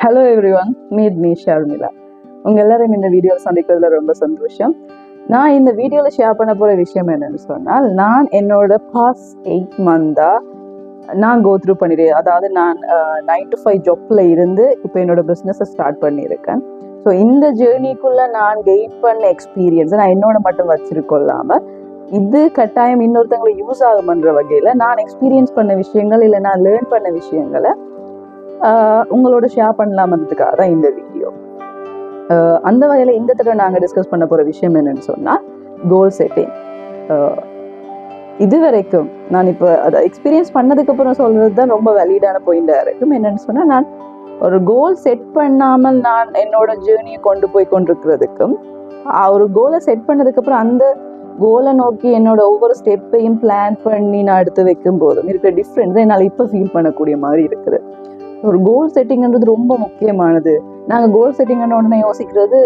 Hello everyone, meet me Sharmila. உங்கள் எல்லாரும் இந்த வீடியோவில் சந்திக்கிறதுல ரொம்ப சந்தோஷம். நான் இந்த வீடியோவில் ஷேர் பண்ண போகிற விஷயம் என்னன்னு சொன்னால், நான் என்னோட பாஸ்ட் 8 மந்தாக நான் கோ த்ரூ பண்ணிடுறேன். அதாவது நான் 9 to 5 ஜாப்பில் இருந்து இப்போ என்னோட பிஸ்னஸை ஸ்டார்ட் பண்ணியிருக்கேன். ஸோ இந்த ஜேர்னிக்குள்ளே நான் கெயின் பண்ண எக்ஸ்பீரியன்ஸை நான் என்னோட மட்டும் வச்சிருக்கொள்ளாமல், இது கட்டாயம் இன்னொருத்தவங்களுக்கு யூஸ் ஆகுமன்ற வகையில் நான் எக்ஸ்பீரியன்ஸ் பண்ண விஷயங்கள் இல்லை நான் லேர்ன் பண்ண விஷயங்களை உங்களோட ஷேர் பண்ணலாமன்றதுக்காக தான் இந்த வீடியோ. அந்த வகையில் இந்த தடவை நாங்கள் டிஸ்கஸ் பண்ண போகிற விஷயம் என்னன்னு சொன்னால், கோல் செட்டிங். இது வரைக்கும் நான் இப்போ அதை எக்ஸ்பீரியன்ஸ் பண்ணதுக்கப்புறம் சொல்கிறது தான் ரொம்ப வேலிடான பாயிண்டாக இருக்கும். என்னென்னு சொன்னால், நான் ஒரு கோல் செட் பண்ணாமல் நான் என்னோட ஜேர்னியை கொண்டு போய் கொண்டிருக்கிறதுக்கும், ஒரு கோலை செட் பண்ணதுக்கப்புறம் அந்த கோலை நோக்கி என்னோட ஒவ்வொரு ஸ்டெப்பையும் பிளான் பண்ணி நான் எடுத்து வைக்கும் போதும் இருக்கிற டிஃப்ரென்ஸை என்னால் இப்போ ஃபீல் பண்ணக்கூடிய மாதிரி இருக்குது. ஒரு கோல் செட்டிங்ன்றது ரொம்ப முக்கியமானது. நாங்கள் கோல் செட்டிங்ன உடனே யோசிக்கிறது,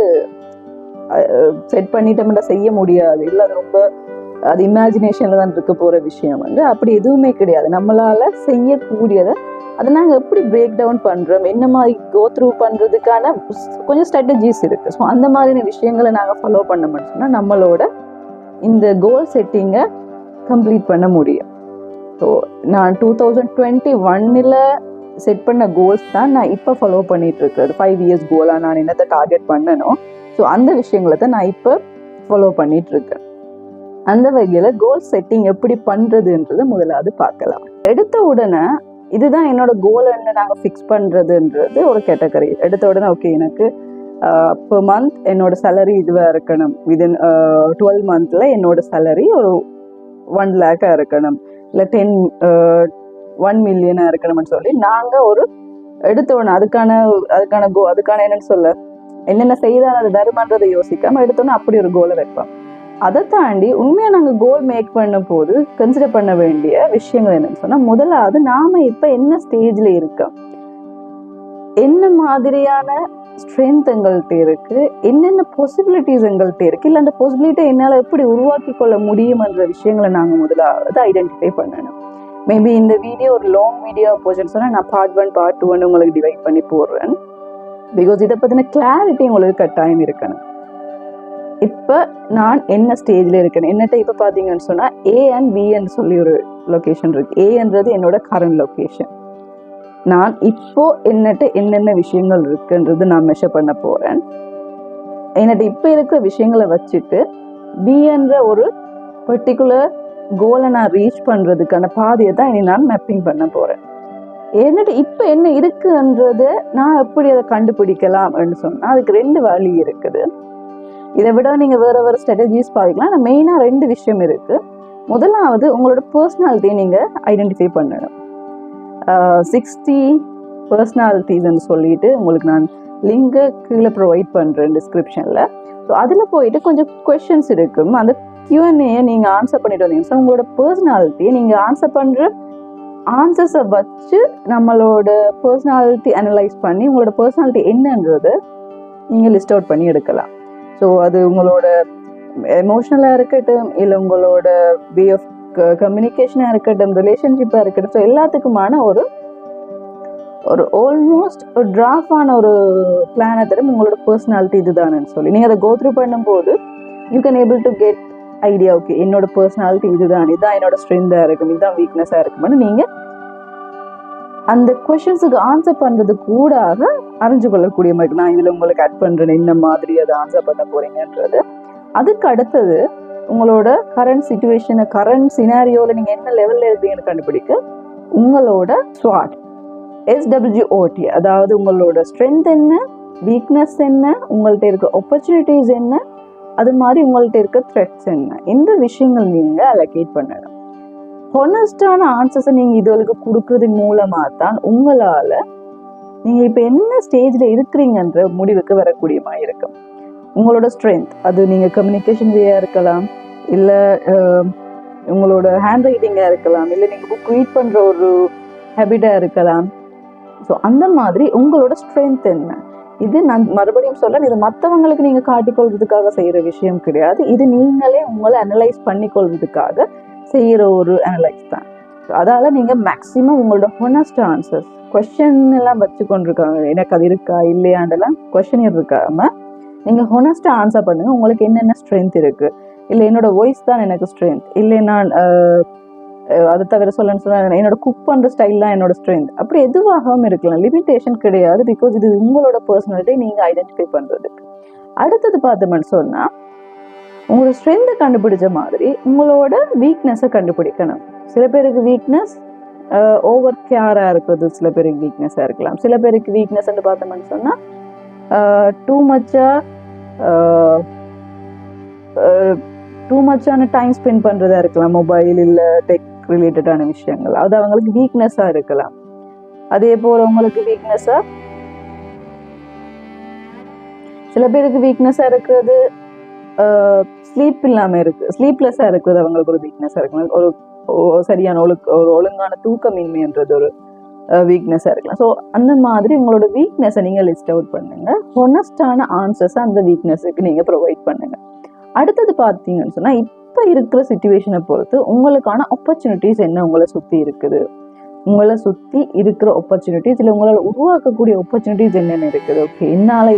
செட் பண்ணிட்டோம்னா செய்ய முடியாது, இல்லை அது ரொம்ப அது இமேஜினேஷனில் தான் இருக்க போகிற விஷயம் அப்படி எதுவுமே கிடையாது. நம்மளால் செய்யக்கூடியதை அதை நாங்கள் எப்படி பிரேக் டவுன் பண்ணுறோம், என்ன மாதிரி கோ த்ரூ பண்ணுறதுக்கான கொஞ்சம் ஸ்ட்ராட்டஜிஸ் இருக்குது. ஸோ அந்த மாதிரியான விஷயங்களை நாங்கள் ஃபாலோ பண்ண மாட்டோம்னா நம்மளோட இந்த கோல் செட்டிங்கை கம்ப்ளீட் பண்ண முடியும். ஸோ நான் 2021 செட் பண்ண கோல்ஸ் தான் நான் இப்போ ஃபாலோ பண்ணிட்டு இருக்கிறது. 5 இயர்ஸ் கோலாக நான் என்னத்தை டார்கெட் பண்ணணும், ஸோ அந்த விஷயங்களை தான் நான் இப்போ ஃபாலோ பண்ணிட்டு இருக்கேன். அந்த வகையில் கோல் செட்டிங் எப்படி பண்ணுறதுன்றது முதலாவது பார்க்கலாம். எடுத்த உடனே இதுதான் என்னோட கோல்ன்னு நாங்கள் ஃபிக்ஸ் பண்ணுறதுன்றது ஒரு கேட்டகரி. எடுத்த உடனே ஓகே, எனக்கு per month என்னோட சேலரி இதுவாக இருக்கணும், விதின் 12 monthல என்னோட சேலரி ஒரு 1 lakh இருக்கணும், இல்லை 1 million இருக்கணும்னு சொல்லி நாங்கள் ஒரு எடுத்தோன்னே அதுக்கான என்னன்னு சொல்ல என்னென்ன செய்தால் அது தருமன்றதை யோசிக்காமல் எடுத்தோன்னே அப்படி ஒரு கோலை வைப்போம். அதை தாண்டி உண்மையாக நாங்கள் கோல் மேக் பண்ணும் போது கன்சிடர் பண்ண வேண்டிய விஷயங்கள் என்னன்னு சொன்னால், முதலாவது நாம் இப்போ என்ன ஸ்டேஜில் இருக்கோம், என்ன மாதிரியான ஸ்ட்ரென்த் எங்கள்கிட்ட இருக்குது, என்னென்ன பாசிபிலிட்டிஸ் எங்கள்கிட்ட இருக்குது, இல்லை அந்த பாசிபிலிட்டியை என்னால் எப்படி உருவாக்கி கொள்ள முடியுமன்ற விஷயங்களை நாங்கள் முதலாவது ஐடென்டிஃபை பண்ணணும். மேபி இந்த வீடியோ ஒரு லாங் வீடியோ போச்சுன்னு சொன்னால் நான் பார்ட் 1 பார்ட் 2 உங்களுக்கு டிவைட் பண்ணி போடுறேன். பிகாஸ் இதை பற்றின கிளாரிட்டி உங்களுக்கு கட்டாயம் இருக்கணும். இப்போ நான் என்ன ஸ்டேஜில் இருக்கேன், என்னட்ட இப்போ பார்த்தீங்கன்னு சொன்னால் A and B சொல்லி ஒரு லொக்கேஷன் இருக்குது. ஏன்றது என்னோட கரண்ட் லொக்கேஷன். நான் இப்போ என்னட்ட என்னென்ன விஷயங்கள் இருக்குன்றது நான் மெஷர் பண்ண போகிறேன். என்னட்ட இப்போ இருக்கிற விஷயங்களை வச்சுட்டு B என்ற ஒரு பர்டிகுலர் கோலை நான் ரீச் பண்ணுறதுக்கான பாதையை தான் இனி நான் மேப்பிங் பண்ண போகிறேன். என்னட்டு இப்போ என்ன இருக்குன்றத நான் எப்படி அதை கண்டுபிடிக்கலாம் அப்படின்னு சொன்னால், அதுக்கு 2 வழி இருக்குது. இதை விட நீங்கள் வேறு ஸ்ட்ராட்டஜிஸ் பார்க்கலாம். ஆனால் மெயினாக 2 விஷயம் இருக்குது. முதலாவது, உங்களோட பர்சனாலிட்டியை நீங்கள் ஐடென்டிஃபை பண்ணணும். 60 பர்சனாலிட்டிஸ்ன்னு சொல்லிட்டு உங்களுக்கு நான் லிங்கை கீழே ப்ரொவைட் பண்ணுறேன் டிஸ்கிரிப்ஷனில். ஸோ அதில் போயிட்டு கொஞ்சம் கொஷின்ஸ் இருக்கும். அந்த Q&A நீங்கள் ஆன்சர் பண்ணிட்டு வந்தீங்கன்னா உங்களோட பர்சனாலிட்டியை நீங்கள் ஆன்சர் பண்ணுற ஆன்சர்ஸை வச்சு நம்மளோட பர்சனாலிட்டி அனலைஸ் பண்ணி உங்களோட பர்சனாலிட்டி என்னன்றது நீங்கள் லிஸ்ட் அவுட் பண்ணி எடுக்கலாம். ஸோ அது உங்களோட எமோஷ்னலாக இருக்கட்டும், இல்லை உங்களோட வே ஆஃப் கம்யூனிகேஷனாக இருக்கட்டும், ரிலேஷன்ஷிப்பாக இருக்கட்டும், ஸோ எல்லாத்துக்குமான ஒரு ஆல்மோஸ்ட் ஒரு டிராஃபான ஒரு பிளானை தரும் உங்களோட பர்சனாலிட்டி இதுதானு சொல்லி நீங்கள் அதை கோ த்ரூ பண்ணும்போது you can able to get idea. Okay, என்னோட பர்சனாலிட்டி இதுதான் என்னோட ஸ்ட்ரென்த்தாக இருக்கும், இதுதான் வீக்னஸாக இருக்கும்னு நீங்கள் அந்த கொஷின்ஸுக்கு ஆன்சர் பண்ணுறது கூடாக அறிஞ்சு கொள்ளக்கூடிய மாதிரி நான் இதில் உங்களுக்கு ஆட் பண்ணுறேன் என்ன மாதிரி அதை ஆன்சர் பண்ண போகிறீங்கன்றது. அதுக்கு அடுத்தது உங்களோட கரண்ட் சிச்சுவேஷனை, கரண்ட் சினாரியோவில் நீங்கள் என்ன லெவலில் இருக்கீங்கன்னு கண்டுபிடிக்க உங்களோட SWOT, SWOT, அதாவது உங்களோட ஸ்ட்ரென்த் என்ன, வீக்னஸ் என்ன, உங்கள்கிட்ட இருக்க ஆப்பர்ச்சுனிட்டிஸ் என்ன, அது மாதிரி உங்கள்கிட்ட இருக்க த்ரெட்ஸ் என்ன, இந்த விஷயங்கள் நீங்கள் அலோகேட் பண்ணணும். ஹானஸ்டான ஆன்சர்ஸை நீங்கள் இதுவரைக்கு கொடுக்கறது மூலமாக தான் உங்களால் நீங்கள் இப்போ என்ன ஸ்டேஜில் இருக்கிறீங்கன்ற முடிவுக்கு வரக்கூடியமாக இருக்கும். உங்களோட ஸ்ட்ரென்த், அது நீங்கள் கம்யூனிகேஷன் வேயாக இருக்கலாம், இல்லை உங்களோட ஹேண்ட் ரைட்டிங்காக இருக்கலாம், இல்லை நீங்கள் புக் ரீட் பண்ணுற ஒரு ஹேபிட்டாக இருக்கலாம். ஸோ அந்த மாதிரி உங்களோட ஸ்ட்ரென்த் என்ன, இது நான் மறுபடியும் சொல்கிறேன், இது மற்றவங்களுக்கு நீங்கள் காட்டிக்கொள்வதுக்காக செய்கிற விஷயம் கிடையாது. இது நீங்களே உங்களை அனலைஸ் பண்ணிக்கொள்வதுக்காக செய்கிற ஒரு அனலைஸ் தான். அதால் நீங்கள் மேக்ஸிமம் உங்களோட ஹானஸ்ட் ஆன்சர்ஸ், கொஸ்டின் எல்லாம் வச்சு கொண்டிருக்காங்க, எனக்கு அது இருக்கா இல்லையாண்டெல்லாம் கொஸ்டின் இருக்காம நீங்கள் ஹொனஸ்டாக ஆன்சர் பண்ணுங்கள். உங்களுக்கு என்னென்ன ஸ்ட்ரென்த் இருக்குது, இல்லை என்னோட வாய்ஸ் தான் எனக்கு ஸ்ட்ரென்த், இல்லை நான் அதை தவிர சொல்லணும்னு சொன்னால் என்னோட குக் பண்ணுற ஸ்டைல் தான் என்னோட ஸ்ட்ரென்த், அப்படி எதுவாகவும் இருக்கலாம். லிமிட்டேஷன் கிடையாது, பிகாஸ் இது உங்களோட பர்சனாலிட்டி நீங்கள் ஐடென்டிஃபை பண்ணுறதுக்கு. அடுத்தது பார்த்தோம்னு சொன்னால் உங்களோட ஸ்ட்ரென்த்தை கண்டுபிடிச்ச மாதிரி உங்களோட வீக்னஸை கண்டுபிடிக்கணும். சில பேருக்கு வீக்னஸ் ஓவர் கேராக இருக்கிறது, சில பேருக்கு வீக்னஸாக இருக்கலாம். சில பேருக்கு வீக்னஸ் பார்த்தோம்னு சொன்னால் டூ மச்சான டைம் ஸ்பெண்ட் பண்ணுறதா இருக்கலாம், மொபைல் இல்லை டெக் ரிலேட்டடான விஷயங்கள், அது அவங்களுக்கு வீக்னஸாக இருக்கலாம். அதே போல் உங்களுக்கு வீக்னஸாக சில பேருக்கு வீக்னஸாக இருக்கிறது ஸ்லீப் இல்லாமல் இருக்குது, ஸ்லீப்லெஸ்ஸாக இருக்கிறது அவங்களுக்கு ஒரு வீக்னஸாக இருக்கலாம். ஒரு சரியான ஒரு ஒழுங்கான தூக்கமின்மைன்றது ஒரு வீக்னஸாக இருக்கலாம். ஸோ அந்த மாதிரி உங்களோட வீக்னஸை நீங்கள் லிஸ்ட் அவுட் பண்ணுங்க, ஹொனஸ்டான ஆன்சர்ஸை அந்த வீக்னஸுக்கு நீங்கள் ப்ரொவைட் பண்ணுங்க. அடுத்தது பார்த்தீங்கன்னு சொன்னால் இப்போ இருக்கிற சிச்சுவேஷனை பொறுத்து உங்களுக்கான ஆப்பர்ச்சுனிட்டிஸ் என்ன உங்களை சுற்றி இருக்குது, உங்களை சுற்றி இருக்கிற ஆப்பர்ச்சுனிட்டிஸ் இல்லை உங்களால் உருவாக்கக்கூடிய ஆப்பர்ச்சுனிட்டிஸ் என்னென்ன இருக்குது. ஓகே, என்னால்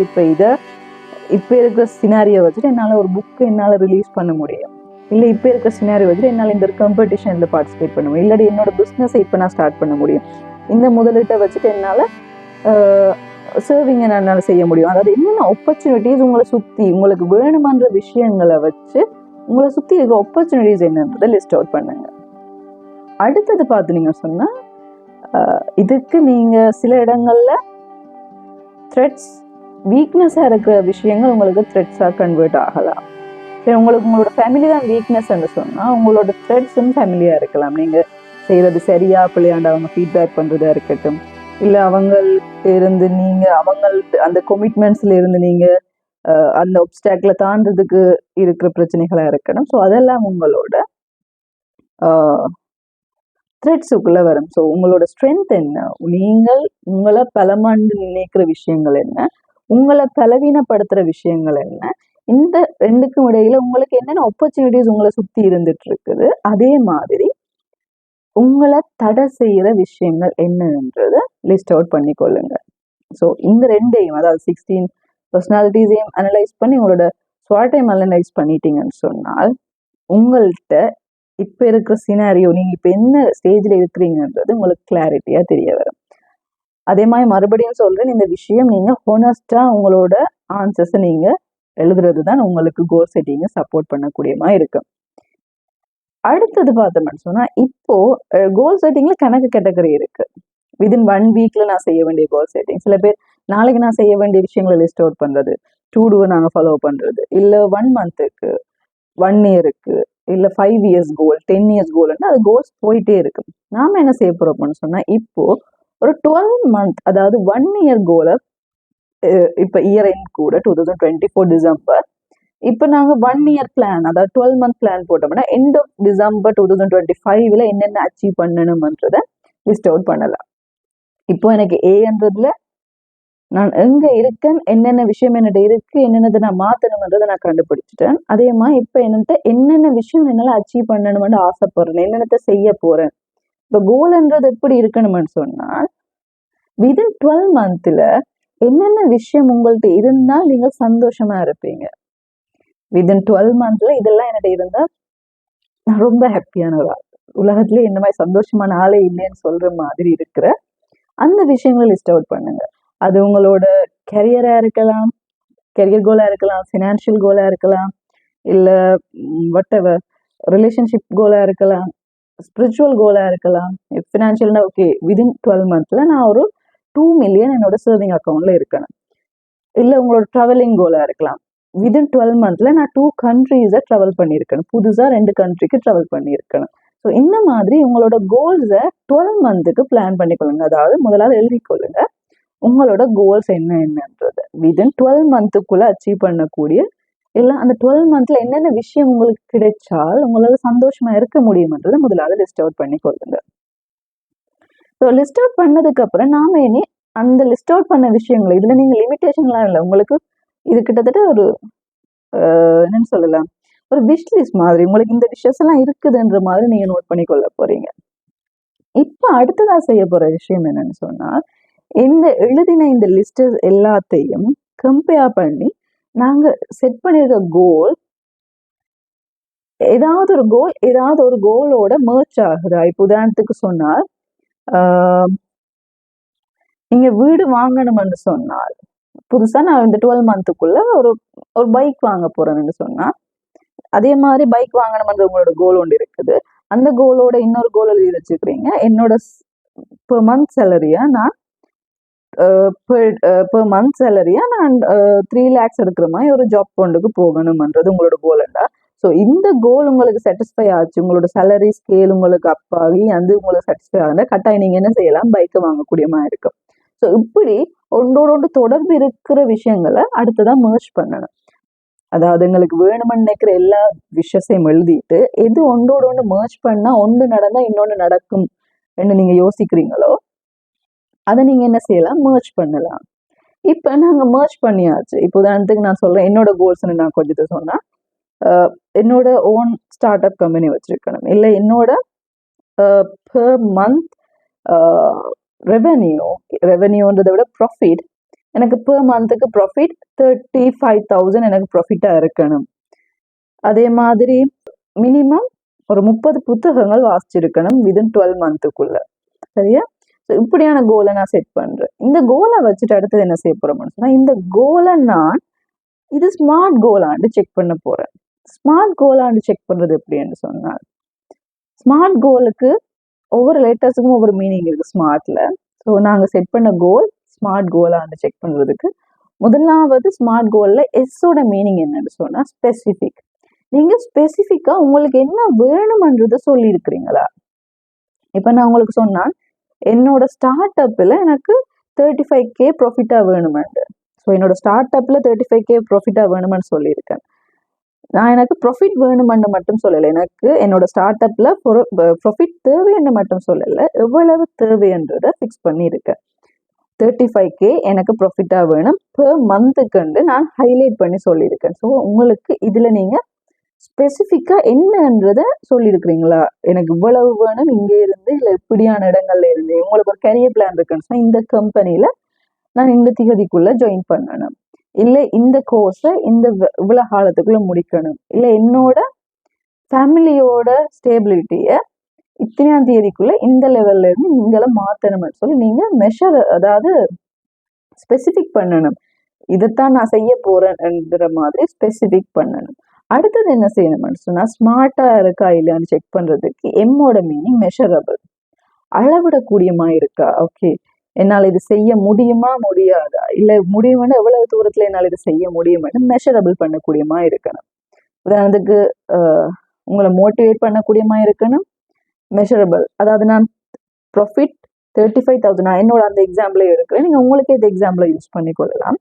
இப்போ இருக்கிற சினாரியை வச்சுட்டு என்னால் ஒரு புக்கு என்னால் ரிலீஸ் பண்ண முடியும், இல்லை இப்போ இருக்கிற சினாரியோ வச்சுட்டு என்னால் இந்த காம்படிஷனில் பார்ட்டிசிபேட் பண்ண முடியும், இல்லாட்டி என்னோட பிஸ்னஸை இப்போ நான் ஸ்டார்ட் பண்ண முடியும், இந்த முதலீட்டை வச்சுட்டு என்னால் சர்விங்கை என்னால் செய்ய முடியும். அதாவது என்னென்ன ஆப்பர்ச்சுனிட்டிஸ் உங்களை சுற்றி உங்களுக்கு வேணுமான்ற விஷயங்களை வச்சு உங்களை சுற்றி இருக்கிற ஆப்பர்ச்சுனிட்டிஸ் என்னன்றதை லிஸ்ட் அவுட் பண்ணுங்க. அடுத்தது பார்த்தீங்க சொன்னால் இதுக்கு நீங்கள் சில இடங்களில் த்ரெட்ஸ், வீக்னஸாக இருக்கிற விஷயங்கள் உங்களுக்கு த்ரெட்ஸாக கன்வெர்ட் ஆகலாம். சரி, உங்களுக்கு உங்களோட ஃபேமிலி தான் வீக்னஸ்ன்னு சொன்னால் உங்களோட த்ரெட்ஸும் ஃபேமிலியாக இருக்கலாம். நீங்கள் செய்கிறது சரியா பிள்ளையாண்டு அவங்க ஃபீட்பேக் பண்ணுறதா இருக்கட்டும், இல்லை அவங்கள்ட்ட இருந்து நீங்கள் அவங்கள்ட்ட அந்த கொமிட்மெண்ட்ஸில் இருந்து நீங்கள் அந்த ஒப்ஸ்டாக்கில் தாண்டதுக்கு இருக்கிற பிரச்சனைகளாக இருக்கணும். ஸோ அதெல்லாம் உங்களோட த்ரெட்ஸுக்குள்ளே வரும். ஸோ உங்களோட ஸ்ட்ரென்த் என்ன, நீங்கள் உங்களை பலமாண்டு நினைக்கிற விஷயங்கள் என்ன, உங்களை பலவீனப்படுத்துகிற விஷயங்கள் என்ன, இந்த ரெண்டுக்கும் இடையில உங்களுக்கு என்னென்ன ஆப்பர்ச்சுனிட்டிஸ் உங்களை சுற்றி இருந்துட்டு இருக்குது, அதே மாதிரி உங்களை தடை செய்கிற விஷயங்கள் என்னன்றதை லிஸ்ட் அவுட் பண்ணி கொள்ளுங்க. ஸோ இந்த ரெண்டையும், அதாவது 16 பர்சனாலிட்டிஸையும் அனலைஸ் பண்ணி உங்களோட ஸ்வாட்டையும் அனலைஸ் பண்ணிட்டீங்கன்னு சொன்னால் உங்கள்கிட்ட இப்போ இருக்கிற சினாரியோ, நீங்கள் இப்போ என்ன ஸ்டேஜில் இருக்கிறீங்கன்றது உங்களுக்கு கிளாரிட்டியாக தெரிய வரும். அதே மாதிரி மறுபடியும் சொல்கிறேன், இந்த விஷயம் நீங்கள் ஹோனஸ்டாக உங்களோட ஆன்சர்ஸை நீங்கள் எழுதுறது தான் உங்களுக்கு கோல் செட்டிங்கை சப்போர்ட் பண்ணக்கூடியமா இருக்கும். அடுத்தது பார்த்தோம்னு சொன்னால் இப்போ கோல் செட்டிங்கில் கணக்கு கேட்டகரி இருக்கு. விதின் 1 வீக்ல நான் செய்ய வேண்டிய கோல் செட்டிங், சில பேர் நாளைக்கு நான் செய்ய வேண்டிய விஷயங்களை லிஸ்ட் அவுட் பண்ணுறது, 2 டூவை நாங்கள் ஃபாலோ பண்ணுறது, இல்லை 1 மந்த்துக்கு, 1 இயருக்கு, இல்லை 5 இயர்ஸ் கோல், 10 இயர்ஸ் கோல்னு அது கோல்ஸ் போயிட்டே இருக்கு. நாம என்ன செய்ய போறோம்னு சொன்னால் இப்போ ஒரு 12 மந்த், அதாவது 1 இயர் கோலை இப்போ இயர் எண்ட் கூட 2024 டிசம்பர், இப்போ நாங்கள் 1 இயர் பிளான், அதாவது 12 மந்த் பிளான் போட்டோம்னா எண்ட் ஆஃப் டிசம்பர் 2025 என்னென்ன அச்சீவ் பண்ணணும்ன்றதை லிஸ்ட் அவுட் பண்ணலாம். இப்போ எனக்கு ஏன்றதுல நான் எங்க இருக்கேன், என்னென்ன விஷயம் என்னட்ட இருக்கு, என்னென்னதை நான் மாற்றணும்ன்றதை நான் கண்டுபிடிச்சிட்டேன். அதே மாதிரி இப்போ என்னட்ட என்னென்ன விஷயம் என்னால் அச்சீவ் பண்ணணும்னு ஆசைப்படுறேன், என்னென்னத்தை செய்ய போறேன். இப்போ கோல்ன்றது எப்படி இருக்கணும்னு சொன்னால் விதின் 12 மந்த்ல என்னென்ன விஷயம் உங்கள்கிட்ட இருந்தால் நீங்கள் சந்தோஷமா இருப்பீங்க. விதின் 12 மந்த்ல இதெல்லாம் என்கிட்ட இருந்தால் நான் ரொம்ப ஹாப்பியான ஒரு ஆள், உலகத்துல இந்த மாதிரி சந்தோஷமான ஆளே இல்லைன்னு சொல்ற மாதிரி இருக்கிற அந்த விஷயங்களை லிஸ்ட் அவுட் பண்ணுங்க. அது உங்களோட கெரியரா இருக்கலாம், கெரியர் கோலா இருக்கலாம், ஃபினான்ஷியல் கோலா இருக்கலாம், இல்லை வாட் எவர் ரிலேஷன்ஷிப் கோலா இருக்கலாம், ஸ்பிரிச்சுவல் கோலா இருக்கலாம். ஃபினான்ஷியல்னா ஓகே, விதின் 12 மந்த்ல நான் ஒரு 2 மில்லியன் என்னோட சேவிங் அக்கௌண்ட்ல இருக்கணும். இல்லை உங்களோட ட்ராவலிங் கோலா இருக்கலாம், விதின் 12 மந்த்ல நான் 2 கண்ட்ரீஸை ட்ராவல் பண்ணியிருக்கணும், புதுசாக 2 கண்ட்ரிக்கு ட்ராவல் பண்ணியிருக்கணும். ஸோ இந்த மாதிரி உங்களோட கோல்ஸை 12 மந்த்துக்கு பிளான் பண்ணிக்கொள்ளுங்க. அதாவது முதலாவது எழுதிக்கொள்ளுங்க உங்களோட கோல்ஸ் என்னன்றது, விதின் 12 மந்த்துக்குள்ள அச்சீவ் பண்ணக்கூடிய, இல்லை அந்த 12 மந்த்ல என்னென்ன விஷயம் உங்களுக்கு கிடைச்சால் உங்களால சந்தோஷமா இருக்க முடியும்ன்றதை முதலாவது லிஸ்ட் அவுட் பண்ணிக்கொள்ளுங்க. ஸோ லிஸ்ட் அவுட் பண்ணதுக்கு அப்புறம் நாம இனி அந்த லிஸ்ட் அவுட் பண்ண விஷயங்கள், இதுல நீங்க லிமிடேஷன்லாம் இல்லை, உங்களுக்கு இது கிட்டத்தட்ட ஒரு என்னன்னு சொல்லலாம், ஒரு விஷ் லிஸ்ட் மாதிரி உங்களுக்கு இந்த விஷஸ் எல்லாம் இருக்குதுன்ற மாதிரி நீங்க நோட் பண்ணி கொள்ள போறீங்க. இப்ப அடுத்ததா செய்ய போற விஷயம் என்னன்னு சொன்னா, எழுதின இந்த லிஸ்ட் எல்லாத்தையும் கம்பேர் பண்ணி நாங்க செட் பண்ணிருக்க கோல் ஏதாவது ஒரு கோலோட merge ஆகுதா? இப்ப உதாரணத்துக்கு சொன்னால் நீங்க வீடு வாங்கணும்னு சொன்னால் புதுசா நான் இந்த 12 மந்த்துக்குள்ள ஒரு பைக் வாங்க போறேன்னு சொன்னா அதே மாதிரி பைக் வாங்கணும்ன்ற உங்களோட கோல் ஒன்று இருக்குது. அந்த கோலோட இன்னொரு கோல் எழுதி வச்சுக்கிறீங்க. என்னோட பெர் மந்த் சேலரியா நான் பெர் மந்த் சேலரியா நான் 3 lakhs எடுக்கிற மாதிரி ஒரு ஜாப் கொண்டுக்கு போகணும்ன்றது உங்களோட கோல்ண்டா. ஸோ இந்த கோல் உங்களுக்கு சாட்டிஸ்ஃபை ஆச்சு, உங்களோட சேலரி ஸ்கேல் உங்களுக்கு அப்பாகி அது உங்களுக்கு சாட்டிஸ்ஃபை ஆகுது, கட்டாயம் நீங்க என்ன செய்யலாம், பைக்கை வாங்கக்கூடிய மாதிரி இருக்கும். ஸோ இப்படி ஒன்றோடு தொடர்பு இருக்கிற விஷயங்களை அடுத்ததான் merge பண்ணணும். அதாவது எங்களுக்கு வேணும்னு நினைக்கிற எல்லா விஷயத்தையும் எழுதிட்டு எது ஒன்றோடு ஒன்று merge பண்ணா ஒன்று நடந்தா இன்னொன்று நடக்கும் என்று நீங்க யோசிக்கிறீங்களோ அதை நீங்க என்ன செய்யலாம், merge பண்ணலாம். இப்ப நாங்க merge பண்ணியாச்சு. இப்போ உதாரணத்துக்கு நான் சொல்றேன், என்னோட கோல்ஸ் நான் கொஞ்சத்தை சொன்னா என்னோட ஓன் ஸ்டார்ட் அப் கம்பெனி வச்சிருக்கணும், இல்லை என்னோட பெர் மந்த் ரெவென்யூன்றதை விட ப்ராஃபிட், எனக்கு பெர் மந்த்துக்கு ப்ராஃபிட் 35,000 எனக்கு ப்ராஃபிட்டா இருக்கணும். அதே மாதிரி மினிமம் ஒரு 30 புத்தகங்கள் வாசிச்சிருக்கணும் விதின் 12 மந்த்துக்குள்ள. சரியா? ஸோ இப்படியான கோலை நான் செட் பண்றேன். இந்த கோலை வச்சுட்டு அடுத்தது என்ன செய்ய போறோம்னு சொன்னா, இந்த கோலை நான் இது ஸ்மார்ட் கோலாண்டு செக் பண்ண போறேன். ஸ்மார்ட் கோலாண்டு செக் பண்றது எப்படின்னு சொன்னால், ஸ்மார்ட் கோலுக்கு ஒவ்வொரு லெட்டர்ஸுக்கும் ஒவ்வொரு மீனிங் இருக்கு ஸ்மார்ட்ல. ஸோ நாங்க செட் பண்ண கோல் ஸ்மார்ட் கோலாண்டு செக் பண்றதுக்கு முதலாவது ஸ்மார்ட் கோல்ல எஸ்ஸோட மீனிங் என்னன்னு சொன்னா ஸ்பெசிபிக். நீங்க ஸ்பெசிபிக்கா உங்களுக்கு என்ன வேணும்ன்றத சொல்லி இருக்கிறீங்களா? இப்ப நான் உங்களுக்கு சொன்னா என்னோட ஸ்டார்ட் அப்ல எனக்கு 35K ப்ராஃபிட்டா வேணுமெண்டு. ஸோ என்னோட ஸ்டார்ட் அப்ல 35K ப்ராஃபிட்டா வேணுமென்னு சொல்லியிருக்கேன். நான் எனக்கு ப்ராஃபிட் வேணுமென்னு மட்டும் சொல்லலை, எனக்கு என்னோட ஸ்டார்ட் அப்ல ப்ராஃபிட் தேவைன்னு மட்டும் சொல்லலை, எவ்வளவு தேவைன்றதை ஃபிக்ஸ் பண்ணியிருக்கேன். 35K எனக்கு ப்ராஃபிட்டா வேணும் பெர் மந்த்துக்கு நான் ஹைலைட் பண்ணி சொல்லியிருக்கேன். ஸோ உங்களுக்கு இதுல நீங்க ஸ்பெசிஃபிக்கா என்னன்றத சொல்லியிருக்கிறீங்களா, எனக்கு இவ்வளவு வேணும் இங்கே இருந்து இல்லை இப்படியான இடங்கள்ல இருந்து, உங்களுக்கு ஒரு கரியர் பிளான் இருக்குன்னு இந்த கம்பெனில நான் இந்த திகதிக்குள்ள ஜாயின் பண்ணணும், இல்லை இந்த கோர்ஸை இவ்வளவு காலத்துக்குள்ள முடிக்கணும், இல்லை என்னோட ஃபேமிலியோட ஸ்டேபிலிட்டியை இத்தனையாம் தேதிக்குள்ள இந்த லெவல்ல இருந்து இங்களை மாத்தணும்னு சொல்லி நீங்க மெஷர், அதாவது ஸ்பெசிபிக் பண்ணணும். இதைத்தான் நான் செய்ய போறேன்ற மாதிரி ஸ்பெசிபிக் பண்ணணும். அடுத்தது என்ன செய்யணும்னு சொன்னா, ஸ்மார்ட்டா இருக்கா இல்லையான்னு செக் பண்றதுக்கு எம்மோட மீனிங் மெஷரபிள், அளவிடக்கூடியமா இருக்கா. ஓகே, என்னால் இது செய்ய முடியுமா முடியாதா, இல்லை முடியும்னு எவ்வளவு தூரத்துல என்னால் இது செய்ய முடியும்னு மெஷரபிள் பண்ணக்கூடியமா இருக்கணும். உதாரணத்துக்கு உங்களை மோட்டிவேட் பண்ணக்கூடியமா இருக்கணும், மெஷரபிள். அதாவது நான் ப்ராஃபிட் 35,000 நான் என்னோட அந்த எக்ஸாம்பிளே எடுக்கிறேன், நீங்க உங்களுக்கு இந்த எக்ஸாம்பிளை யூஸ் பண்ணி கொள்ளலாம்.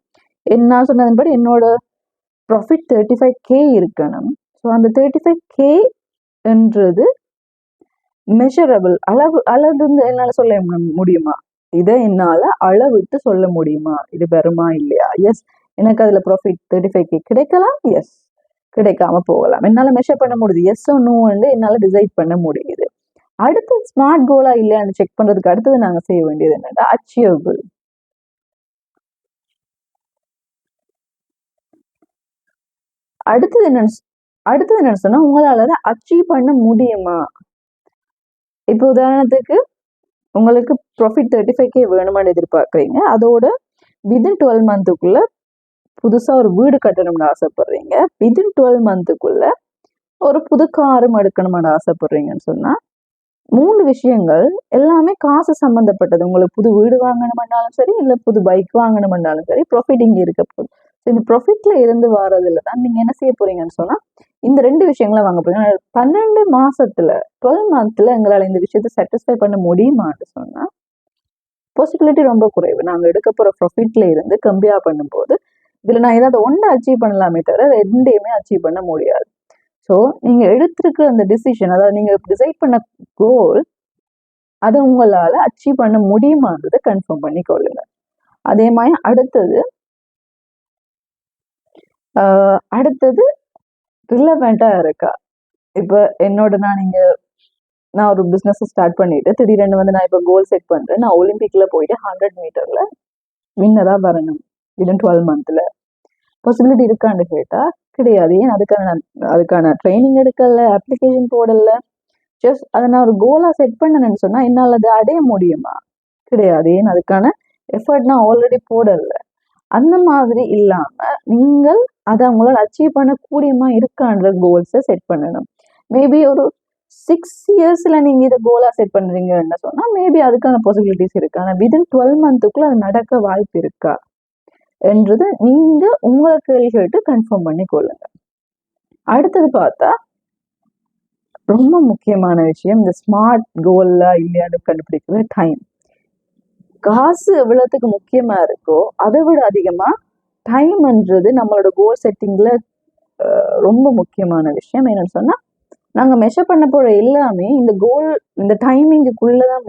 நான் சொன்னதன்படி என்னோட ப்ராஃபிட் 35K இருக்கணும். ஸோ அந்த 35Kன்றது மெஷரபிள், அளவு என்னால் சொல்ல முடியுமா, இதை என்னால் அளவிட்டு சொல்ல முடியுமா, இது வருமா இல்லையா. எஸ், எனக்கு அதில் ப்ராஃபிட் 35K கிடைக்கலாம், எஸ் கிடைக்காம போகலாம், என்னால் மெஷர் பண்ண முடியுது, எஸ் நோ என்னால் டிசைட் பண்ண முடியுது. அடுத்து ஸ்மார்ட் கோலா இல்லையான்னு செக் பண்றதுக்கு அடுத்தது நாங்கள் செய்ய வேண்டியது என்னன்னா அச்சீவபிள். அடுத்தது என்னன்னு சொன்னா, உங்களால அதை அச்சீவ் பண்ண முடியுமா. இப்போ உதாரணத்துக்கு உங்களுக்கு ப்ராஃபிட் 35K வேணுமான்னு எதிர்பார்க்குறீங்க, அதோட விதின் 12 மந்த்துக்குள்ள புதுசா ஒரு வீடு கட்டணும்னு ஆசைப்படுறீங்க, விதின் 12 மந்த்துக்குள்ள ஒரு புது காரும் எடுக்கணும்னு ஆசைப்படுறீங்கன்னு சொன்னா 3 விஷயங்கள் எல்லாமே காசு சம்பந்தப்பட்டது. உங்களுக்கு புது வீடு வாங்கணும்னாலும் சரி, இல்லை புது பைக் வாங்கணும்னாலும் சரி, ப்ராஃபிட் இங்கே இருக்க போகுது. இந்த ப்ராஃபிட்ல இருந்து வர்றதுல தான் நீங்க என்ன செய்ய போறீங்கன்னு சொன்னா இந்த 2 விஷயங்களை வாங்க போறீங்க. 12 மாசத்துல 12 மந்த்ல எங்களால் இந்த விஷயத்தை சாட்டிஸ்ஃபை பண்ண முடியுமான்னு சொன்னா பாசிபிலிட்டி ரொம்ப குறைவு. நாங்க எடுக்க போற ப்ராஃபிட்ல இருந்து கம்பேர் பண்ணும்போது இதுல நான் ஏதாவது ஒன்று அச்சீவ் பண்ணலாமே தவிர ரெண்டையுமே அச்சீவ் பண்ண முடியாது. ஸோ நீங்க எடுத்திருக்கிற அந்த டிசிஷன், அதாவது நீங்க டிசைட் பண்ண கோல், அதை உங்களால அச்சீவ் பண்ண முடியுமான்றதை கன்ஃபார்ம் பண்ணி கொள்ளுங்க. அதே மாதிரி அடுத்தது ரிலவெண்டா இருக்கா. இப்ப என்னோட நான் இங்க நான் ஒரு பிஸ்னஸ் ஸ்டார்ட் பண்ணிட்டு திடீரென்று வந்து நான் இப்போ கோல் செட் பண்றேன், நான் ஒலிம்பிக்ல போயிட்டு 100 மீட்டர்ல வின்னரா வரணும் விதின் 12 மந்த்ல பாசிபிலிட்டி இருக்கான்னு கேட்டா கிடையாது. ஏன் அதுக்கான ட்ரைனிங் எடுக்கல, அப்ளிகேஷன் போடல. ஜஸ்ட் அதை நான் ஒரு கோலா செட் பண்ணணும்னு சொன்னா என்னால் அதை அடைய முடியுமா? கிடையாது. ஏன் அதுக்கான எஃபர்ட் நான் ஆல்ரெடி போடல. அந்த மாதிரி இல்லாம நீங்கள் அதை உங்களால் அச்சீவ் பண்ண கூடியமா இருக்கான்ற கோல்ஸை செட் பண்ணணும். மேபி ஒரு 6 இயர்ஸ்ல நீங்க இதை கோலா செட் பண்றீங்கன்னு சொன்னா மேபி அதுக்கான பாசிபிலிட்டிஸ் இருக்கு. ஆனா விதின் 12 மந்த்துக்குள்ள அது நடக்க வாய்ப்பு இருக்கா என்றது நீங்க உங்களை கேள்வி கேட்டு கன்ஃபார்ம் பண்ணி கொள்ளுங்க. அடுத்தது பார்த்தா ரொம்ப முக்கியமான விஷயம், இந்த ஸ்மார்ட் கோல்ல இல்லையான்னு கண்டுபிடிக்கிறது டைம். காசு எவ்வளவுக்கு முக்கியமா இருக்கோ அதை விட அதிகமா டைம்ன்றது நம்மளோட கோல் செட்டிங்ல ரொம்ப முக்கியமான விஷயம். என்னன்னு சொன்னா நாங்க மெஷர் பண்ண போற எல்லாமே இந்த கோல், இந்த டைமிங்குக்குள்ளதான்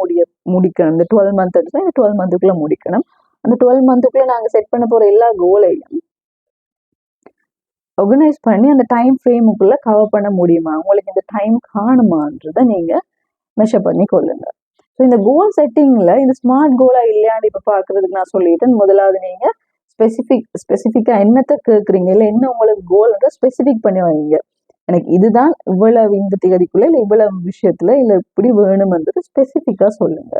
முடிக்கணும். இந்த 12 மந்த் எடுத்தா இந்த 12 மந்த்துக்குள்ள முடிக்கணும். அந்த 12 மந்த்துக்குள்ள நாங்க செட் பண்ண போற எல்லா கோலையும் ஆர்கனைஸ் பண்ணி அந்த டைம் ஃப்ரேமுக்குள்ள கவர் பண்ண முடியுமா, உங்களுக்கு இந்த டைம் காணுமான்றதை நீங்க மெஷர் பண்ணி கொள்ளுங்க. ஸோ இந்த கோல் செட்டிங்ல இந்த ஸ்மார்ட் கோலா இல்லையான்னு இப்ப பாக்குறதுக்கு நான் சொல்லிட்டேன். முதலாவது நீங்க ஸ்பெசிஃபிக்கா என்னத்தை கேட்குறீங்க, இல்லை என்ன உங்களுக்கு கோல் ஸ்பெசிஃபிக் பண்ணி வைங்க. எனக்கு இதுதான் இவ்வளவு இந்த தேதிக்குள்ள இல்லை இவ்வளவு விஷயத்துல இல்லை இப்படி வேணும்ன்றது ஸ்பெசிஃபிக்கா சொல்லுங்க.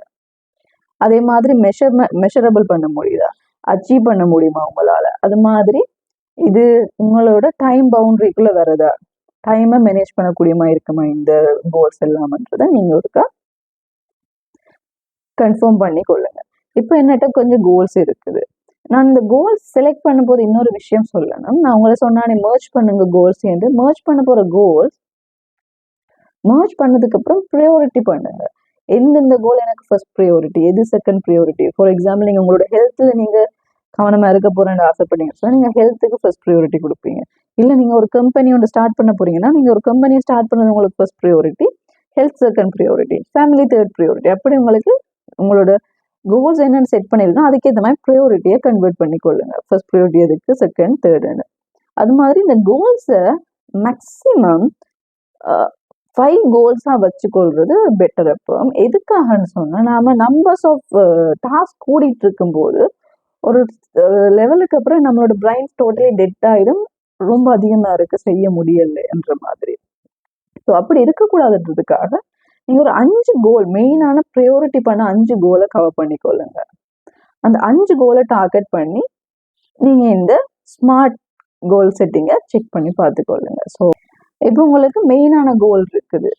அதே மாதிரி மெஷரபிள் பண்ண முடியுதா, அச்சீவ் பண்ண முடியுமா உங்களால, அது மாதிரி இது உங்களோட டைம் பவுண்டரிக்குள்ள வரதா, டைமை மேனேஜ் பண்ணக்கூடியமா இருக்குமா இந்த கோல்ஸ் எல்லாம்ன்றதை நீங்க ஒருக்கா கன்ஃபார்ம் பண்ணி கொள்ளுங்க. இப்போ என்னட்ட கொஞ்சம் கோல்ஸ் இருக்குது. நான் இந்த கோல்ஸ் செலக்ட் பண்ணும் போது இன்னொரு விஷயம் சொல்லணும். நான் உங்களை சொன்னானே மர்ஜ் பண்ணுங்க கோல்ஸ் என்று. மர்ஜ் பண்ண போற கோல்ஸ் மர்ஜ் பண்ணதுக்கு அப்புறம் ப்ரையாரிட்டி பண்ணுங்க. எந்தெந்த கோல் எனக்கு ஃபர்ஸ்ட் ப்ரையாரிட்டி, எது செகண்ட் ப்ரையாரிட்டி. ஃபார் எக்ஸாம்பிள் நீங்க உங்களோட ஹெல்த்ல நீங்க கவனமா இருக்க போறேன்னு ஆசைப்பட்டீங்க சொன்னா நீங்க ஹெல்த்துக்கு ஃபர்ஸ்ட் ப்ரையாரிட்டி கொடுப்பீங்க. இல்லை நீங்க ஒரு கம்பெனி ஒன்று ஸ்டார்ட் பண்ண போறீங்கன்னா நீங்க ஒரு கம்பெனியை ஸ்டார்ட் பண்ணது உங்களுக்கு first priority, health second priority, family third priority. அப்படி உங்களுக்கு உங்களோட கோல்ஸ் என்னன்னு செட் பண்ணிருக்கோம் அதுக்கேற்ற மாதிரி ப்ரையாரிட்டியை கன்வெர்ட் பண்ணி கொள்ளுங்க. ஃபர்ஸ்ட் ப்ரையாரிட்டி எதுக்கு, செகண்ட், தேர்டுன்னு. அது மாதிரி இந்த கோல்ஸை மேக்சிமம் 5 கோல்ஸா வச்சுக்கொள்றது பெட்டர். அப்போ எதுக்காகன்னு சொன்னா நாம நம்பர்ஸ் ஆஃப் டாஸ்க் கூடிட்டு இருக்கும் போது ஒரு லெவலுக்கு அப்புறம் நம்மளோட பிரைன் டோட்டலி டெட் ஆயிடும், ரொம்ப அதிகமா இருக்கு செய்ய முடியல என்ற மாதிரி. ஸோ அப்படி இருக்கக்கூடாதுன்றதுக்காக நீங்க ஒரு 5 கோல், மெயினான ப்ரையாரிட்டி பண்ண 5 கோலை கவர் பண்ணிக்கொள்ளுங்க. அந்த 5 கோலை டார்கெட் பண்ணி நீங்க இந்த ஸ்மார்ட் கோல் செட்டிங்கை செக் பண்ணி பார்த்துக்கொள்ளுங்க. ஸோ இப்போ உங்களுக்கு மெயினான கோல் இருக்குது.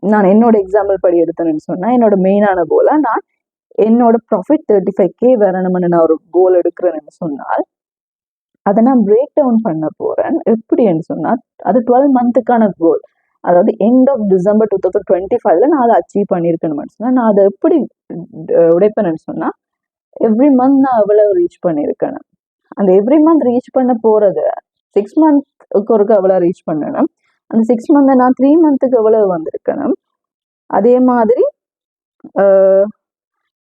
நான் என்னோட எக்ஸாம்பிள் படி எடுத்தேன்னு சொன்னா என்னோட மெயினான கோலா நான் என்னோட ப்ராஃபிட் 35K வரணும்னு நான் ஒரு கோல் எடுக்கிறேன்னு சொன்னால் அதை நான் பிரேக் டவுன் பண்ண போறேன். எப்படின்னு சொன்னா அது 12 மந்த்துக்கான கோல். அதாவது எண்ட் ஆஃப் டிசம்பர் 2025 நான் அதை அச்சீவ் பண்ணியிருக்கணும்னு சொன்னா நான் அதை எப்படி உடைப்பேன்னு சொன்னா எவ்ரி மந்த் நான் எவ்வளவு ரீச் பண்ணியிருக்கேன், அந்த எவ்ரி மந்த் ரீச் பண்ண போறது 6 மந்த்க்கு ஒருக்க எவ்வளவு ரீச் பண்ணணும், அந்த 6 மந்த் நான் 3 மந்த்துக்கு எவ்வளவு வந்திருக்கணும், அதே மாதிரி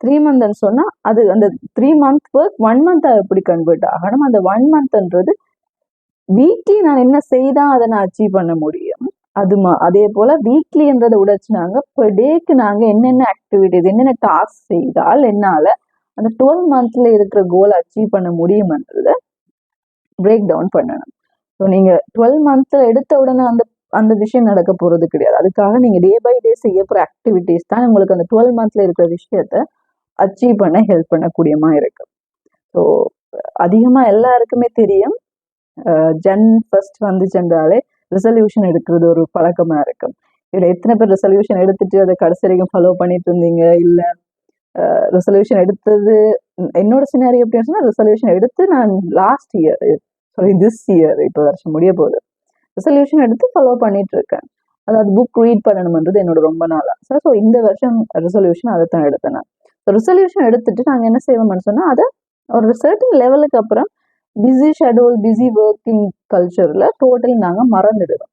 3 மந்த்ன்னு சொன்னா அது அந்த 3 மந்த் ஒர்க் 1 மந்த் எப்படி கன்வெர்ட் ஆகணும், அந்த 1 மந்த்ன்றது வீக்லி நான் என்ன செய்தா அதை நான் அச்சீவ் பண்ண முடியும். அதே போல வீக்லின்றதை உடைச்சுனாங்க பெர் டேக்கு நாங்க என்னென்ன ஆக்டிவிட்டிஸ் என்னென்ன டாஸ்க் செய்தால் என்னால அந்த 12 மந்த்ல இருக்கிற கோலை அச்சீவ் பண்ண முடியும்ன்றத பிரேக் டவுன் பண்ணணும். ஸோ நீங்க 12 மந்த்ல எடுத்த உடனே அந்த விஷயம் நடக்க போறது கிடையாது. அதுக்காக நீங்க டே பை டே செய்ய போற ஆக்டிவிட்டிஸ் தான் உங்களுக்கு அந்த 12 மந்த்ல இருக்கிற விஷயத்த அச்சீவ் பண்ண ஹெல்ப் பண்ணக்கூடியமா இருக்கு. ஸோ அதிகமா எல்லாருக்குமே தெரியும் ஜன் ஃபர்ஸ்ட் வந்து சென்றாலே ரெசல்யூஷன் எடுக்கிறது ஒரு பழக்கமா இருக்கும். இதுல எத்தனை பேர் ரெசல்யூஷன் எடுத்துட்டு அதை கடைசி வரைக்கும் ஃபாலோ பண்ணிட்டு இருந்தீங்க? இல்ல ரெசல்யூஷன் எடுத்தது என்னோட சினாரி எப்படின்னு சொன்னா ரெசல்யூஷன் எடுத்து நான் லாஸ்ட் இயர் திஸ் இயர் இப்போ வருஷம் முடிய போகுது ரெசல்யூஷன் எடுத்து ஃபாலோ பண்ணிட்டு இருக்கேன். அதாவது புக் ரீட் பண்ணணும்ன்றது என்னோட ரொம்ப நாளா. ஸோ இந்த வருஷம் ரெசல்யூஷன் அதை தான் எடுத்தேன் நான். ரெசல்யூஷன் எடுத்துட்டு நாங்கள் என்ன செய்வோம்னு சொன்னா அதை ஒரு சர்டன் லெவலுக்கு அப்புறம் பிஸி ஷெடியூல், பிஸி ஒர்க்கிங் கல்ச்சர்ல டோட்டலி நாங்கள் மறந்துடுறோம்.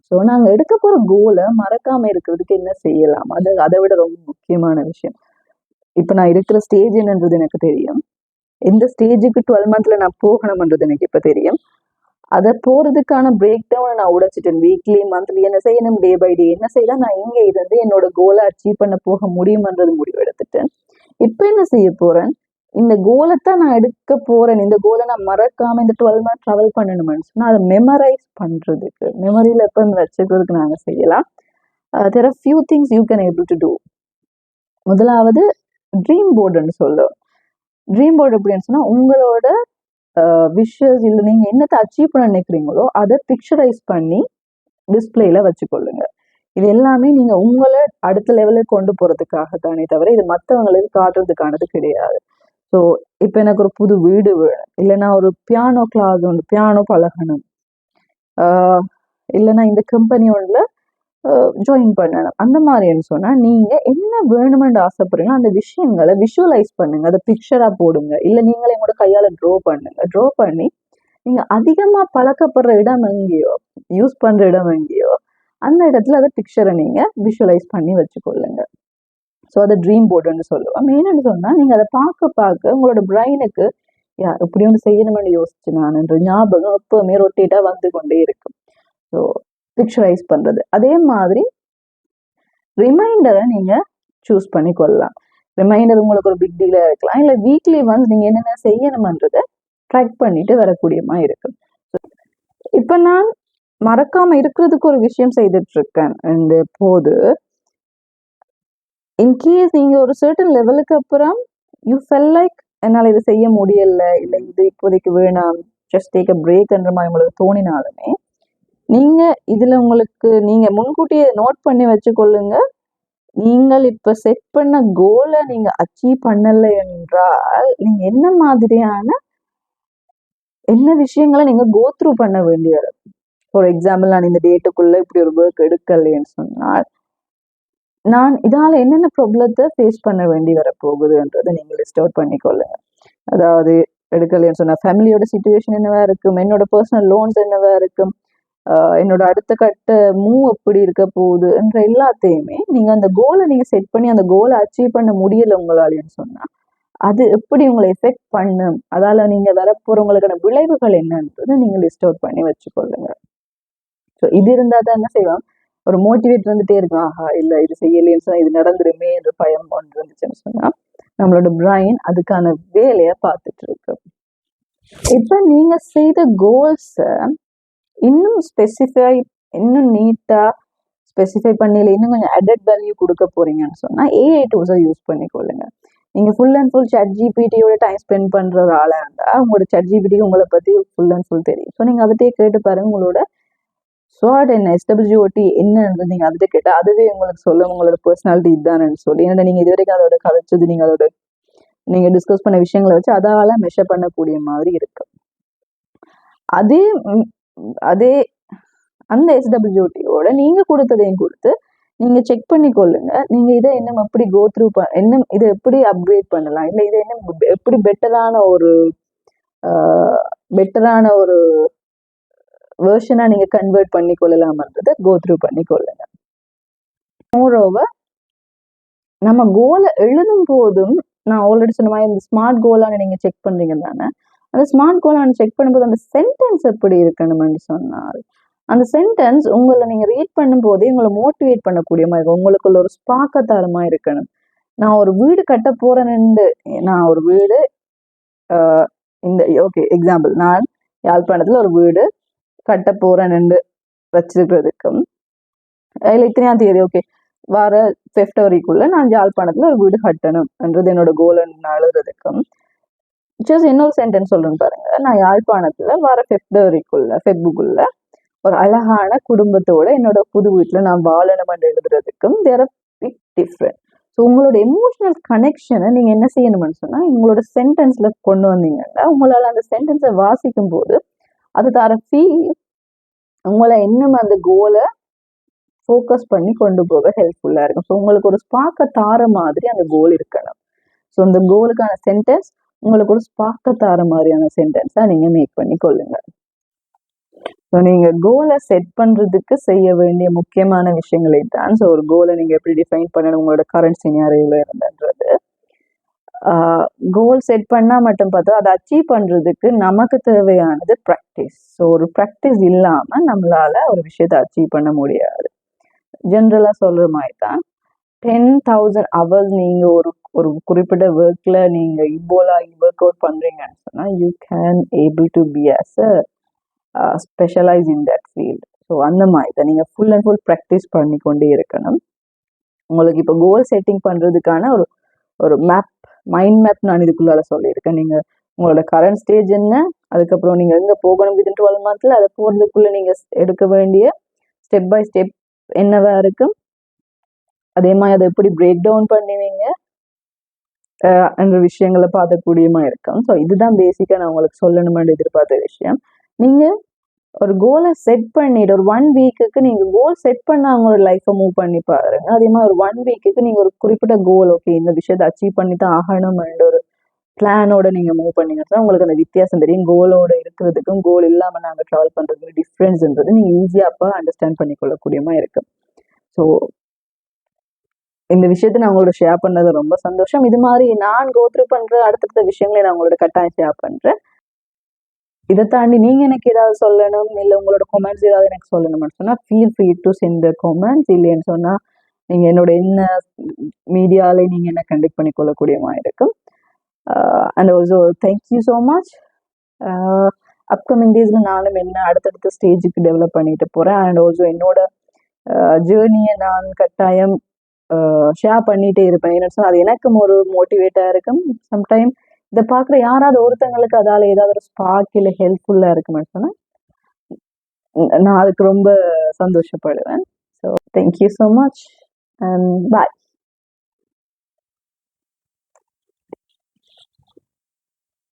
ஸோ நாங்கள் எடுக்க போற கோலை மறக்காம இருக்கிறதுக்கு என்ன செய்யலாம், அதை விட ரொம்ப முக்கியமான விஷயம். இப்போ நான் இருக்கிற ஸ்டேஜ் என்னன்றது எனக்கு தெரியும், எந்த ஸ்டேஜுக்கு 12 மந்த்ல நான் போகணும்ன்றது எனக்கு இப்போ தெரியும். அதை போறதுக்கான பிரேக் டவுன் நான் உடைச்சிட்டேன். வீக்லி மந்த்லி என்ன செய்யணும், டே பை டே என்ன செய்யலாம், நான் இங்க இருந்து என்னோட கோலை அச்சீவ் பண்ண போக முடியுமன்றது முடிவு எடுத்துட்டேன். இப்ப என்ன செய்ய போறேன், இந்த கோலை தான் நான் எடுக்க போறேன், இந்த கோலை நான் மறக்காம இந்த 12 months ட்ராவல் பண்ணணும்னு சொன்னா அதை மெமரைஸ் பண்றதுக்கு, மெமரியில எப்ப வச்சுக்கிறதுக்கு நாங்க செய்யலாம். there are few things you can able to do. முதலாவது ட்ரீம் போர்டுன்னு சொல்லுவோம். ட்ரீம் போர்டு எப்படின்னு சொன்னா உங்களோட விஷஸ் இல்லை நீங்க என்னத்தை அச்சீவ் பண்ண நினைக்கிறீங்களோ அதை பிக்சரைஸ் பண்ணி டிஸ்பிளேல வச்சுக்கொள்ளுங்க. இது எல்லாமே நீங்க உங்களை அடுத்த லெவலுக்கு கொண்டு போறதுக்காக தானே தவிர இது மற்றவங்களுக்கு காட்டுறதுக்கானது கிடையாது. ஸோ இப்போ எனக்கு ஒரு புது வீடு வேணும், இல்லைன்னா ஒரு பியானோ கிளாஸ் ஒன்று பியானோ பழகணும், இல்லைன்னா இந்த கம்பெனி ஒன்றில் ஜாயின் பண்ணணும், அந்த மாதிரின்னு சொன்னா நீங்க என்ன வேணுமென்று ஆசைப்படுறீங்களோ அந்த விஷயங்களை விஷுவலைஸ் பண்ணுங்க, அதை பிக்சரா போடுங்க, இல்ல நீங்களே கூட கையால ட்ரா பண்ணுங்க. ட்ரா பண்ணி நீங்க அதிகமா பழக்கப்படுற இடம் எங்கேயோ, யூஸ் பண்ற இடம் எங்கேயோ அந்த இடத்துல அதை பிக்சரை நீங்க விஷுவலைஸ் பண்ணி வச்சுக்கொள்ளுங்க. ஸோ அதை ட்ரீம் போர்டுன்னு சொல்லுவோம். மெயின்னு சொன்னா நீங்க அதை பார்க்க உங்களோட பிரெயினுக்கு இப்படி ஒன்று செய்யணும்னு யோசிச்சு நான்ன்ற ஞாபகம் எப்பவுமே ரொட்டேட்டா வந்து கொண்டே இருக்கும். ஸோ பிக்சரைஸ் பண்றது. அதே மாதிரி ரிமைண்டரை நீங்க சூஸ் பண்ணி கொள்ளலாம். ரிமைண்டர் உங்களுக்கு ஒரு பிக் டீலா இருக்கலாம், இல்லை வீக்லி ஒன்ஸ் நீங்க என்னென்ன செய்யணுமன்றதை ட்ராக் பண்ணிட்டு வரக்கூடியமா இருக்கும். இப்ப நான் மறக்காம இருக்கிறதுக்கு ஒரு விஷயம் செய்துட்டு இருக்கேன். இந்த போது இன்கேஸ் நீங்க ஒரு சர்டன் லெவலுக்கு அப்புறம் யூ ஃபெல் லைக் என்னால் இது செய்ய முடியல, இல்லை இது இப்போதைக்கு வேணாம், ஜஸ்ட் டேக் அ பிரேக்ன்ற மாதிரி உங்களுக்கு தோணினாலுமே நீங்க இதுல உங்களுக்கு நீங்க முன்கூட்டியே நோட் பண்ணி வச்சுக்கொள்ளுங்க. நீங்கள் இப்ப செட் பண்ண கோலை நீங்க அச்சீவ் பண்ணல என்றால் நீங்க என்ன மாதிரியான என்ன விஷயங்களை நீங்க கோ த்ரூ பண்ண வேண்டிய வரும். ஃபார் எக்ஸாம்பிள், நான் இந்த டேட்டுக்குள்ள இப்படி ஒரு ஒர்க் எடுக்கலைன்னு சொன்னால் நான் இதால என்னென்ன ப்ராப்ளத்தை ஃபேஸ் பண்ண வேண்டி வரப்போகுதுன்றதை நீங்க லிஸ்ட் அவுட் பண்ணிக்கொள்ளுங்க. அதாவது எடுக்கலைன்னு சொன்னா ஃபேமிலியோட சிச்சுவேஷன் என்னவா இருக்கும், என்னோட பர்சனல் லோன்ஸ் என்னவா இருக்கும், என்னோட அடுத்த கட்ட மூவ் எப்படி இருக்க போகுது என்ற எல்லாத்தையுமே நீங்க அந்த கோலை நீங்க செட் பண்ணி அந்த கோலை அச்சீவ் பண்ண முடியல உங்களாலேன்னு சொன்னா அது எப்படி உங்களை எஃபெக்ட் பண்ணும், அதால நீங்க வரப்போறவங்களுக்கான விளைவுகள் என்னன்றது நீங்க லிஸ்ட் அவுட் பண்ணி வச்சுக்கொள்ளுங்க. ஸோ இது இருந்தா தான் என்ன செய்வோம், ஒரு மோட்டிவேட் வந்துட்டே இருக்கும். ஆஹா இல்லை இது செய்யலேன்னு சொன்னா இது நடந்துருமே என்ற பயம் ஒன்று இருந்துச்சுன்னு சொன்னா நம்மளோட பிரைன் அதுக்கான வேலையை பார்த்துட்டு இருக்கு. இப்ப நீங்க செய்த கோல்ஸை இன்னும் ஸ்பெசிஃபை, இன்னும் நீட்டா ஸ்பெசிஃபை பண்ணல, இன்னும் கொஞ்சம் அடட் வேல்யூ கொடுக்க போறீங்கன்னு சொன்னா ஏஐ டூல்ஸை யூஸ் பண்ணிக்கொள்ளுங்க. நீங்க ஃபுல் அண்ட் ஃபுல் ChatGPT-யோட டைம் ஸ்பெண்ட் பண்ற ஒரு ஆளா இருந்தா உங்களோட ChatGPT உங்களை பத்தி ஃபுல் அண்ட் ஃபுல் தெரியும். ஸோ நீங்க அதுகிட்டே கேட்டு பாருங்க, உங்களோட SWOT என்ன, SWOT என்னன்றது நீங்க அதுகிட்ட கேட்டா அதுவே உங்களுக்கு சொல்லும் உங்களோட பர்சனாலிட்டி இதுதானு சொல்லி. ஏன்னா நீங்க இது வரைக்கும் அதோட கதைச்சது, நீங்க அதோட நீங்க டிஸ்கஸ் பண்ண விஷயங்களை வச்சு அதால மெஷர் பண்ணக்கூடிய மாதிரி இருக்கு. அதே அதே அந்த SWOT-யோட நீங்க கொடுத்ததையும் கொடுத்து நீங்க செக் பண்ணிக்கொள்ளுங்க. நீங்க இதை என்ன எப்படி கோ த்ரூ என்ன இதை எப்படி அப்கிரேட் பண்ணலாம், இல்லை இதை என்ன எப்படி பெட்டரான ஒரு வெர்ஷனா நீங்க கன்வெர்ட் பண்ணிக்கொள்ளலாம்ன்றதை கோ த்ரூ பண்ணிக்கொள்ளுங்க. மோரோவர் நம்ம கோலை எழுதும் போதும் நான் ஆல்ரெடி சொன்ன மாதிரி இந்த ஸ்மார்ட் கோலான நீங்க செக் பண்றீங்க தானே, அந்த ஸ்மார்ட் கோலான செக் பண்ணும்போது அந்த சென்டென்ஸ் எப்படி இருக்கணும்னு சொன்னால் அந்த சென்டென்ஸ் உங்களை நீங்க ரீட் பண்ணும் போதே உங்களை மோட்டிவேட் பண்ணக்கூடிய மாதிரி இருக்கும், உங்களுக்குள்ள ஒரு ஸ்பார்க்கத்தாரமா இருக்கணும். நான் ஒரு வீடு கட்ட போறேன்னு, நான் ஒரு வீடு இந்த ஓகே எக்ஸாம்பிள், நான் யாழ்ப்பாணத்துல ஒரு வீடு கட்ட போறேன்னு வச்சிருக்கிறதுக்கும் இல்லை இத்தனையாம் தேதி ஓகே வர February-க்குள்ள நான் யாழ்ப்பாணத்துல ஒரு வீடு கட்டணும்ன்றது என்னோட கோல் எழுதுறதுக்கும் ஜஸ்ட் இன்னொரு சென்டென்ஸ் சொல்றேன் பாருங்க, நான் யாழ்ப்பாணத்துல வர February-க்குள்ள ஒரு அழகான குடும்பத்தோட என்னோட புது வீட்டுல நான் வாழணும் எழுதுறதுக்கும் there are big different. So உங்களோட எமோஷனல் கனெக்ஷனை நீங்க என்ன செய்யணும்னு சொன்னா உங்களோட சென்டென்ஸ்ல கொண்டு வந்தீங்கன்னா உங்களால அந்த சென்டென்ஸை வாசிக்கும் போது அது தர ஃபீல் உங்களை இன்னும் அந்த கோலை ஃபோக்கஸ் பண்ணி கொண்டு போக ஹெல்ப்ஃபுல்லா இருக்கும். ஸோ உங்களுக்கு ஒரு ஸ்பார்க்க தார மாதிரி அந்த கோல் இருக்கணும். ஸோ அந்த கோலுக்கான சென்டென்ஸ் உங்களுக்கு ஒரு ஸ்பார்க்க தார மாதிரியான சென்டென்ஸா நீங்க மேக் பண்ணி கொள்ளுங்க. ஸோ நீங்க கோலை செட் பண்றதுக்கு செய்ய வேண்டிய முக்கியமான விஷயங்களை தான். ஸோ ஒரு கோலை நீங்க எப்படி டிஃபைன் பண்ணணும் உங்களோட கரண்ட் சினாரியோல இருந்தது, கோல் செட் பண்ணால் மட்டும் பார்த்தா அதை அச்சீவ் பண்ணுறதுக்கு நமக்கு தேவையானது ப்ராக்டிஸ். ஸோ ஒரு ப்ராக்டிஸ் இல்லாமல் நம்மளால் ஒரு விஷயத்தை அச்சீவ் பண்ண முடியாது. ஜென்ரலாக சொல்கிற மாதிரி தான் 10,000 ஹவர்ஸ் நீங்கள் ஒரு ஒரு குறிப்பிட்ட ஒர்க்கில் நீங்கள் இவ்வளோ ஒர்க் அவுட் பண்ணுறீங்கன்னு சொன்னால் you can able to be as a specialise in that field. So அந்த மாதிரி தான் நீங்கள் ஃபுல் அண்ட் ஃபுல் ப்ராக்டிஸ் பண்ணி கொண்டே இருக்கணும். உங்களுக்கு இப்போ கோல் செட்டிங் பண்ணுறதுக்கான ஒரு ஒரு மைண்ட் மேப் நான் இதுக்குள்ளால சொல்லியிருக்கேன். நீங்கள் உங்களோட கரண்ட் ஸ்டேஜ் என்ன, அதுக்கப்புறம் நீங்கள் எங்கே போகணும் வித்தின் 12 months, அதை போகிறதுக்குள்ளே நீங்கள் எடுக்க வேண்டிய ஸ்டெப் பை ஸ்டெப் என்னவா இருக்கும், அதே மாதிரி அதை எப்படி பிரேக் டவுன் பண்ணுவீங்க என்ற விஷயங்களை பார்க்கக்கூடியமா இருக்கும். ஸோ இதுதான் பேசிக்காக நான் உங்களுக்கு சொல்லணும்னு எதிர்பார்த்த விஷயம். நீங்கள் ஒரு கோலை செட் பண்ணிட்டு ஒரு 1 வீக்குக்கு நீங்கள் கோல் செட் பண்ண அவங்களோட லைஃப்பை மூவ் பண்ணி பாருங்க. அதே மாதிரி ஒரு 1 வீக்குக்கு நீங்கள் ஒரு குறிப்பிட்ட கோல், ஓகே இந்த விஷயத்தை அச்சீவ் பண்ணி தான் ஆகணும்ன்ற ஒரு பிளானோட நீங்கள் மூவ் பண்ணீங்கன்னா உங்களுக்கு அந்த வித்தியாசம் தெரியும். கோலோட இருக்கிறதுக்கும் கோல் இல்லாமல் நாங்கள் ட்ராவல் பண்ணுறதுக்கு டிஃப்ரென்ஸ்ன்றது நீங்கள் ஈஸியாக அப்போ அண்டர்ஸ்டாண்ட் பண்ணிக்கொள்ளக்கூடியமா இருக்கும். ஸோ இந்த விஷயத்தை நான் உங்களோட ஷேர் பண்ணது ரொம்ப சந்தோஷம். இது மாதிரி நான் கோத்ரூ பண்ணுற அடுத்தடுத்த விஷயங்களை நான் உங்களோட கட்டாயம் ஷேர் பண்ணுறேன். இதை தாண்டி நீங்கள் எனக்கு ஏதாவது சொல்லணும், இல்லை உங்களோட கமெண்ட்ஸ் ஏதாவது எனக்கு சொல்லணும்னு சொன்னால் feel free to send the comments. இல்லைன்னு சொன்னால் நீங்கள் என்னோட என்ன மீடியாவிலே நீங்கள் என்ன கண்டக்ட் பண்ணி கொள்ளக்கூடியமா இருக்கும். And also thank you so much. Upcoming டேஸில் நானும் என்ன அடுத்தடுத்த ஸ்டேஜுக்கு டெவலப் பண்ணிட்டு போகிறேன். அண்ட் ஆல்சோ என்னோட ஜேர்னியை நான் கட்டாயம் ஷேர் பண்ணிகிட்டே இருப்பேன். ஏன்னா சொன்னால் அது எனக்கும் ஒரு மோட்டிவேட்டாக இருக்கும். சம்டைம் இதை பார்க்குற யாராவது ஒருத்தங்களுக்கு அதால் ஏதாவது ஒரு ஸ்பார்க் இல்லை ஹெல்ப்ஃபுல்லாக இருக்குன்னு சொன்னால் நான் அதுக்கு ரொம்ப சந்தோஷப்படுவேன். So thank you so much and bye.